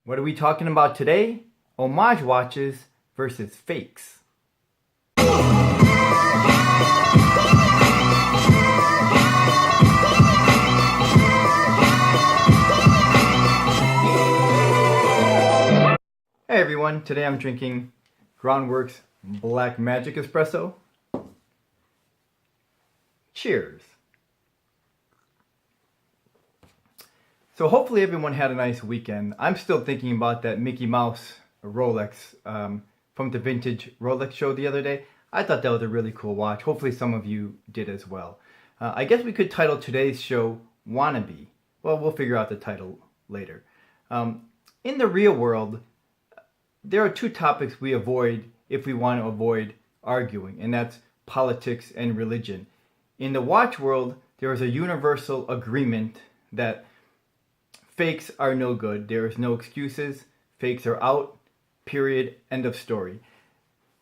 What are we talking about today? Homage watches versus fakes. Hey everyone, today I'm drinking Groundworks Black Magic Espresso. Cheers. So hopefully everyone had a nice weekend. I'm still thinking about that Mickey Mouse Rolex from the vintage Rolex show the other day. I thought that was a really cool watch. Hopefully some of you did as well. I guess we could title today's show Wannabe. Well, we'll figure out the title later. In the real world, there are two topics we avoid if we want to avoid arguing, and that's politics and religion. In the watch world, there is a universal agreement that fakes are no good. There is no excuses. Fakes are out. Period. End of story.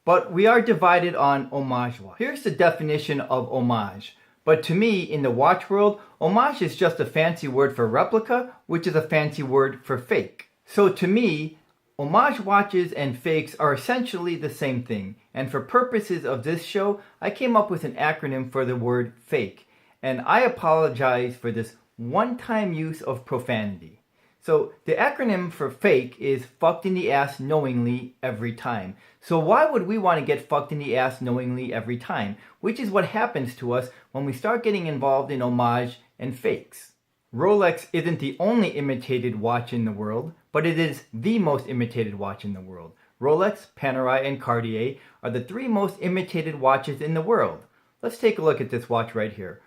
But we are divided on homage watch. Here's the definition of homage. But to me, in the watch world, homage is just a fancy word for replica, which is a fancy word for fake. So to me, homage watches and fakes are essentially the same thing. And for purposes of this show, I came up with an acronym for the word fake. And I apologize for this one-time use of profanity. So the acronym for fake is fucked in the ass knowingly every time. So why would we want to get fucked in the ass knowingly every time? Which is what happens to us when we start getting involved in homage and fakes. Rolex isn't the only imitated watch in the world, but it is the most imitated watch in the world. Rolex, Panerai, and Cartier are the three most imitated watches in the world. Let's take a look at this watch right here.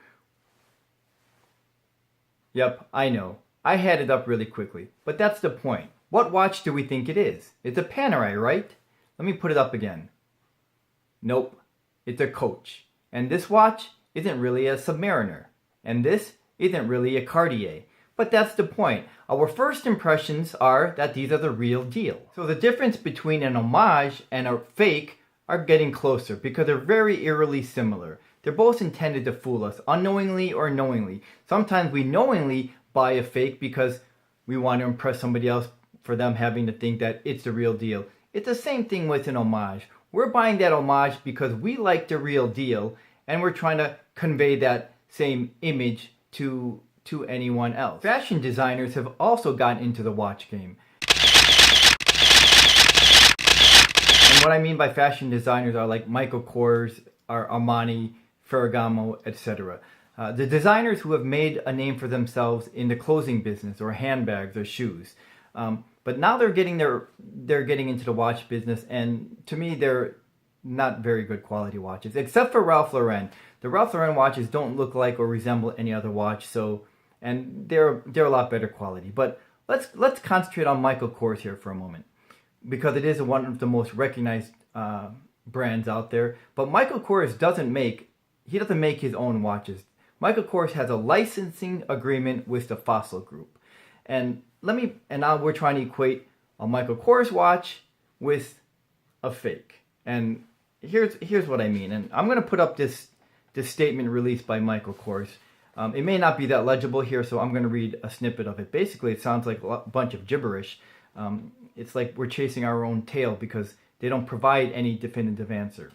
Yep, I know. I had it up really quickly, but that's the point. What watch do we think it is? It's a Panerai, right? Let me put it up again. Nope, it's a Coach. And this watch isn't really a Submariner. And this isn't really a Cartier. But that's the point. Our first impressions are that these are the real deal. So the difference between an homage and a fake are getting closer because they're very eerily similar. They're both intended to fool us, unknowingly or knowingly. Sometimes we knowingly buy a fake because we want to impress somebody else for them having to think that it's the real deal. It's the same thing with an homage. We're buying that homage because we like the real deal and we're trying to convey that same image to anyone else. Fashion designers have also gotten into the watch game. And what I mean by fashion designers are like Michael Kors, Armani, Ferragamo, etc. The designers who have made a name for themselves in the clothing business or handbags or shoes. But now they're getting into the watch business, and to me they're not very good quality watches, except for Ralph Lauren. The Ralph Lauren watches don't look like or resemble any other watch, and they're a lot better quality. But let's concentrate on Michael Kors here for a moment, because it is one of the most recognized brands out there. But Michael Kors doesn't make his own watches. Michael Kors has a licensing agreement with the Fossil Group. And now we're trying to equate a Michael Kors watch with a fake. And here's what I mean. And I'm going to put up this statement released by Michael Kors. It may not be that legible here, so I'm going to read a snippet of it. Basically, it sounds like a bunch of gibberish. It's like we're chasing our own tail because they don't provide any definitive answer.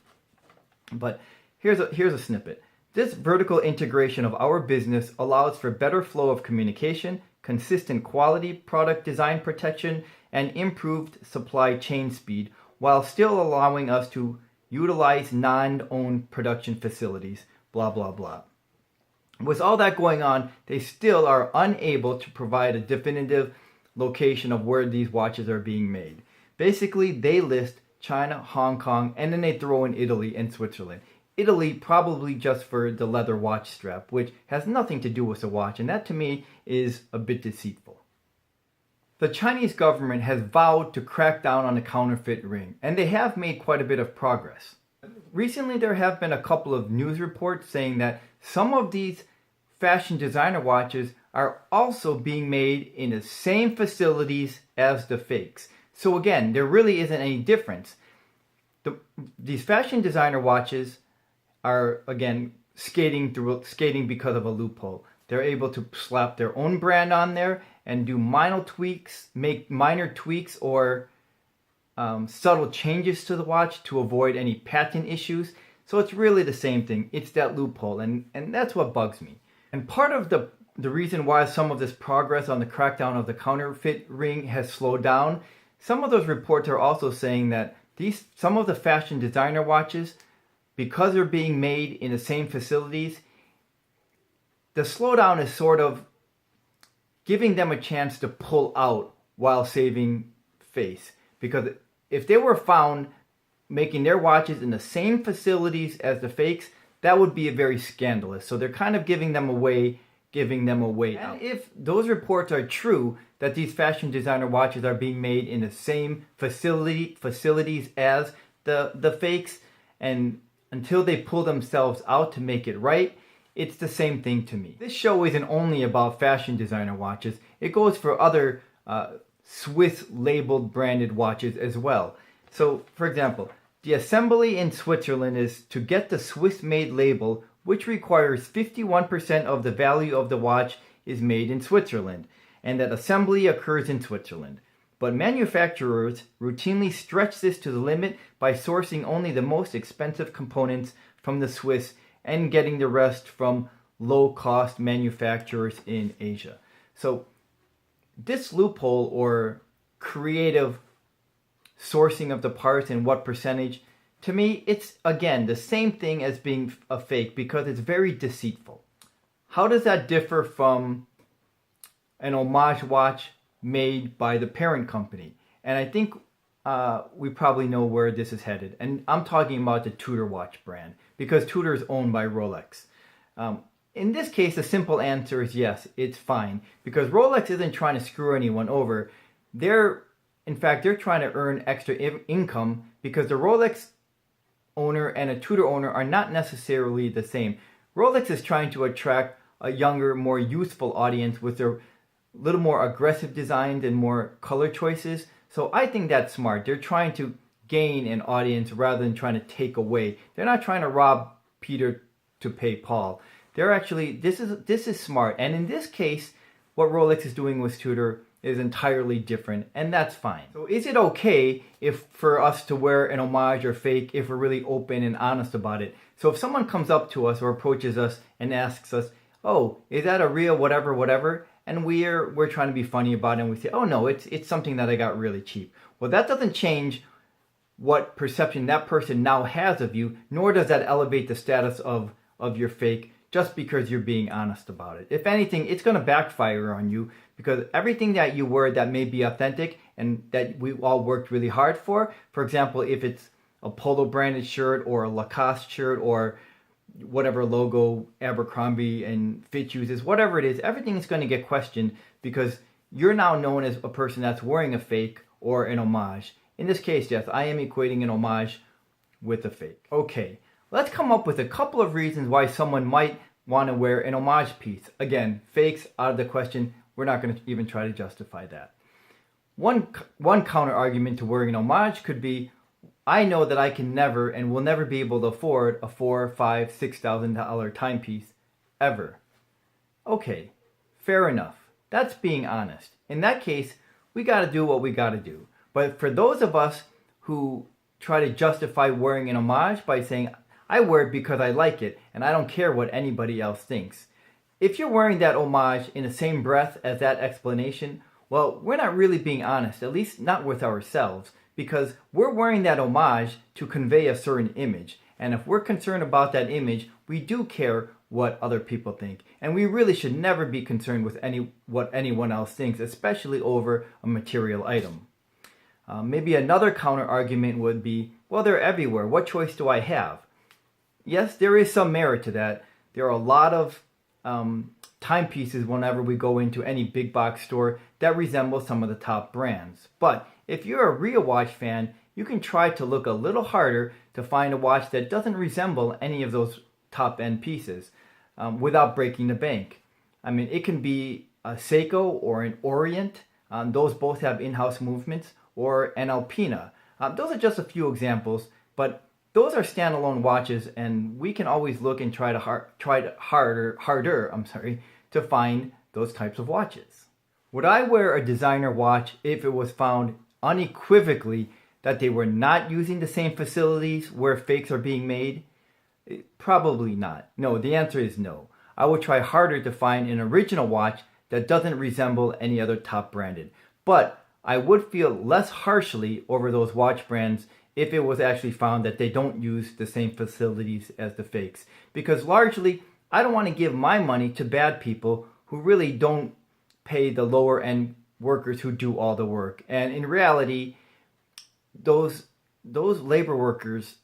But here's a snippet. This vertical integration of our business allows for better flow of communication, consistent quality, product design protection, and improved supply chain speed, while still allowing us to utilize non-owned production facilities, blah, blah, blah. With all that going on, they still are unable to provide a definitive location of where these watches are being made. Basically, they list China, Hong Kong, and then they throw in Italy and Switzerland. Italy probably just for the leather watch strap, which has nothing to do with the watch, and that to me is a bit deceitful. The Chinese government has vowed to crack down on the counterfeit ring, and they have made quite a bit of progress. Recently there have been a couple of news reports saying that some of these fashion designer watches are also being made in the same facilities as the fakes. So again, there really isn't any difference. These fashion designer watches are, again, skating because of a loophole. They're able to slap their own brand on there and do make minor tweaks or subtle changes to the watch to avoid any patent issues. So it's really the same thing. It's that loophole, and that's what bugs me. And part of the reason why some of this progress on the crackdown of the counterfeit ring has slowed down, some of those reports are also saying that some of the fashion designer watches, because they're being made in the same facilities, the slowdown is sort of giving them a chance to pull out while saving face. Because if they were found making their watches in the same facilities as the fakes, that would be very scandalous. So they're kind of giving them away out. And if those reports are true, that these fashion designer watches are being made in the same facilities as the fakes, and until they pull themselves out to make it right, it's the same thing to me. This show isn't only about fashion designer watches. It goes for other Swiss labeled branded watches as well. So, for example, the assembly in Switzerland is to get the Swiss made label, which requires 51% of the value of the watch is made in Switzerland, and that assembly occurs in Switzerland. But manufacturers routinely stretch this to the limit by sourcing only the most expensive components from the Swiss and getting the rest from low-cost manufacturers in Asia. So this loophole or creative sourcing of the parts and what percentage, to me, it's, again, the same thing as being a fake because it's very deceitful. How does that differ from an homage watch made by the parent company? And I think we probably know where this is headed. And I'm talking about the Tudor watch brand, because Tudor is owned by Rolex. In this case, the simple answer is yes, it's fine, because Rolex isn't trying to screw anyone over. In fact, they're trying to earn extra income, because the Rolex owner and a Tudor owner are not necessarily the same. Rolex is trying to attract a younger, more youthful audience with their little more aggressive designs and more color choices. So I think that's smart. They're trying to gain an audience rather than trying to take away. They're not trying to rob Peter to pay Paul. They're actually, this is smart. And in this case, what Rolex is doing with Tudor is entirely different, and that's fine. So is it okay for us to wear an homage or fake if we're really open and honest about it? So if someone comes up to us or approaches us and asks us, oh, is that a real whatever, and we're trying to be funny about it, and we say, oh no, it's something that I got really cheap. Well, that doesn't change what perception that person now has of you, nor does that elevate the status of your fake just because you're being honest about it. If anything, it's going to backfire on you, because everything that you wear that may be authentic and that we all worked really hard for example, if it's a Polo branded shirt or a Lacoste shirt or whatever logo Abercrombie and Fitch uses, whatever it is, everything is going to get questioned because you're now known as a person that's wearing a fake or an homage. In this case, yes, I am equating an homage with a fake. Okay, let's come up with a couple of reasons why someone might want to wear an homage piece. Again, fakes out of the question. We're not going to even try to justify that. One counter argument to wearing an homage could be, I know that I can never and will never be able to afford a $4,000, $5,000, $6,000 timepiece ever. Okay, fair enough. That's being honest. In that case, we got to do what we got to do. But for those of us who try to justify wearing an homage by saying, I wear it because I like it and I don't care what anybody else thinks. If you're wearing that homage in the same breath as that explanation, well, we're not really being honest, at least not with ourselves, because we're wearing that homage to convey a certain image. And if we're concerned about that image, we do care what other people think. And we really should never be concerned with what anyone else thinks, especially over a material item. Maybe another counter argument would be, well, they're everywhere. What choice do I have? Yes, there is some merit to that. There are a lot of timepieces whenever we go into any big box store that resemble some of the top brands. But if you're a real watch fan, you can try to look a little harder to find a watch that doesn't resemble any of those top end pieces without breaking the bank. I mean, it can be a Seiko or an Orient. Those both have in-house movements, or an Alpina. Those are just a few examples, but those are standalone watches, and we can always look and try harder to find those types of watches. Would I wear a designer watch if it was found unequivocally that they were not using the same facilities where fakes are being made? Probably not. No, the answer is no. I would try harder to find an original watch that doesn't resemble any other top branded. But I would feel less harshly over those watch brands if it was actually found that they don't use the same facilities as the fakes. Because largely, I don't want to give my money to bad people who really don't pay the lower end workers who do all the work. And in reality, those labor workers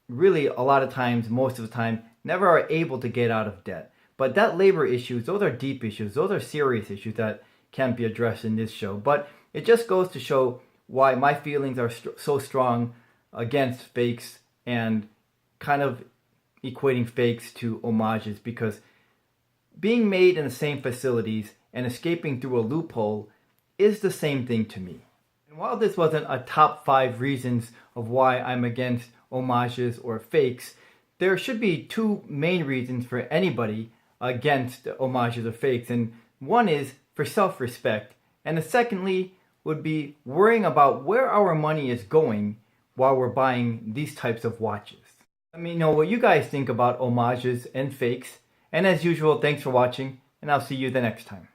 really a lot of times, most of the time, never are able to get out of debt. But that labor issues, those are deep issues. Those are serious issues that can't be addressed in this show. But it just goes to show why my feelings are so strong against fakes and kind of equating fakes to homages, because being made in the same facilities and escaping through a loophole is the same thing to me. And while this wasn't a top 5 reasons of why I'm against homages or fakes, there should be 2 main reasons for anybody against homages or fakes. And one is for self-respect, and the secondly would be worrying about where our money is going while we're buying these types of watches. Let me know what you guys think about homages and fakes. And as usual, thanks for watching, and I'll see you the next time.